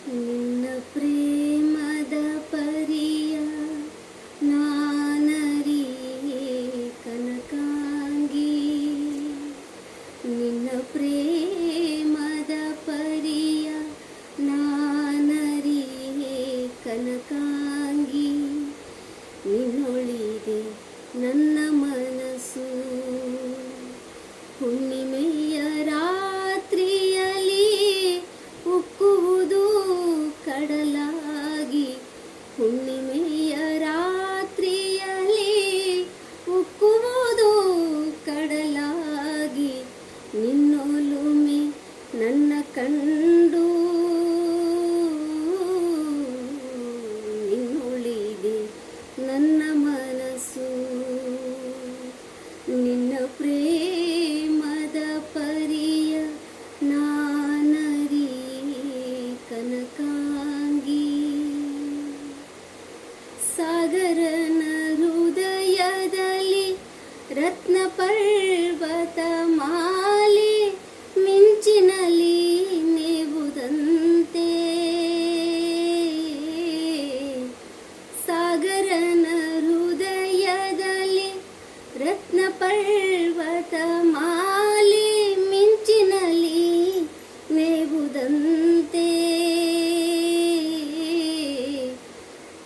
ನಿನ್ನ ಪ್ರೇಮದ ಪರಿಯ ನಾನರಿಯೇ ಕನಕಾಂಗಿ. ನಿನ್ನ ಪ್ರೇಮದ ಪರಿಯ ನಾನರಿಯೇ ಕನಕಾಂಗಿ. ನಿನ್ನೊಳಿದೆ ನನ್ನ ಮನಸ್ಸು ಹುಣ್ಣಿಮೆಯ ರಾತ್ರಿಯಲ್ಲಿ ಉಕ್ಕುವುದು ಕಡಲಾಗಿ. ಹುಣ್ಣಿಮೆಯ ರಾತ್ರಿಯಲ್ಲಿ ಉಕ್ಕುವುದು ಕಡಲಾಗಿ. ನಿನ್ನೊಲುಮೆ ನನ್ನ ಕಂಡು ನಿನ್ನೊಳಿದೆ ನನ್ನ ಮನಸ್ಸು. ನಿನ್ನ ಪ್ರೇಮದ ಪರಿಯ ನಾನರಿಯೇ ಕನಕಾಂಗಿ. ಸಾಗರನ ಹೃದಯದಲ್ಲಿ ರತ್ನ ಪರ್ವತ ಮಾಲೆ ಮಿಂಚಿನಲ್ಲಿ ನೇವುದಂತೆ. ಸಾಗರನ ಹೃದಯದಲ್ಲಿ ರತ್ನ ಪರ್ವತ ಮಾಲೆ ಮಿಂಚಿನಲ್ಲಿ ನೇವುದಂತೆ.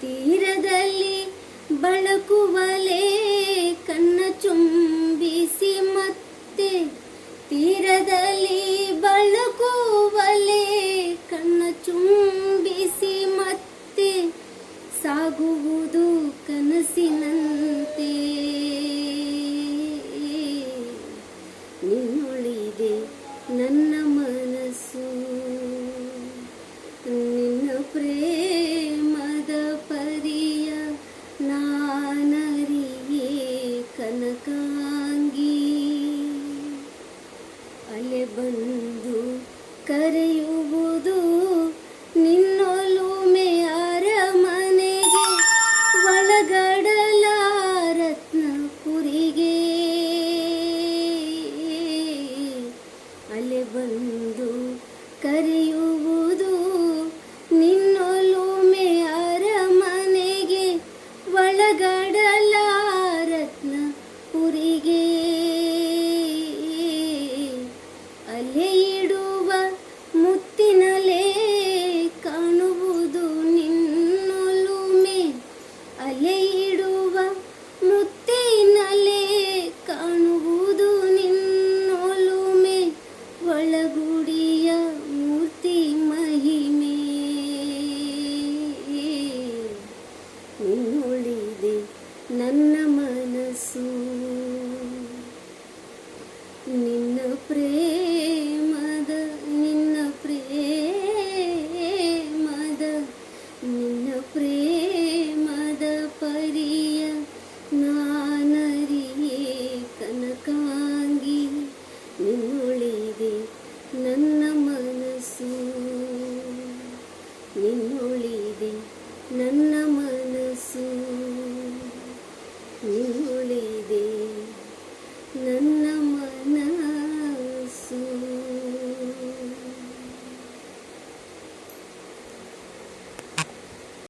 ತೀರದಲ್ಲಿ ಬಳಕುವಲೆ ಕಣ್ಣ ಚುಂಬಿಸಿ ಮತ್ತೆ. ತೀರದಲ್ಲಿ ಬಳಕುವಲೆ ಕಣ್ಣ ಚುಂಬಿಸಿ ಮತ್ತೆ. ಸಾಗುವುದು ಕನಸಿನಂತೆ. ನಿನ್ನೊಳಿದೆ ನನ್ನ ಮನಸ್ಸು. ನಿನ್ನ ಪ್ರೇಮದ ಪರಿಯ ನಾನರಿಯೇ ಕನಕಾಂಗಿ. ಅಲೆ ಬಂದು ಕರೆಯುವುದು ನಿನ್ನೊಲುಮೆ ಅರಮನೆಗೆ ಒಳಗಡಲ ರತ್ನಪುರಿಗೆ. ಅಲೆ ಬಂದು ಕರೆಯುವುದು ನಿನ್ನೊಲುಮೆ ಅರಮನೆಗೆ ಒಳಗಡಲ ರತ್ನಪುರಿಗೆ. ಅಲೆ ಇಡುವ ಮುತ್ತಿನಲೇ ಕಾಣುವುದು ನಿನ್ನೊಲುಮೆ. ಅಲೆ ಇಡುವ ಮುತ್ತಿನಲೇ ಕಾಣುವುದು ನಿನ್ನೊಲುಮೆ. ಒಳಗುಡಿಯ ಮೂರ್ತಿ ಮಹಿಮೆ. ನಿನ್ನೊಳಿದೆ ನನ್ನ ಮನಸ್ಸು. ನಿನ್ನ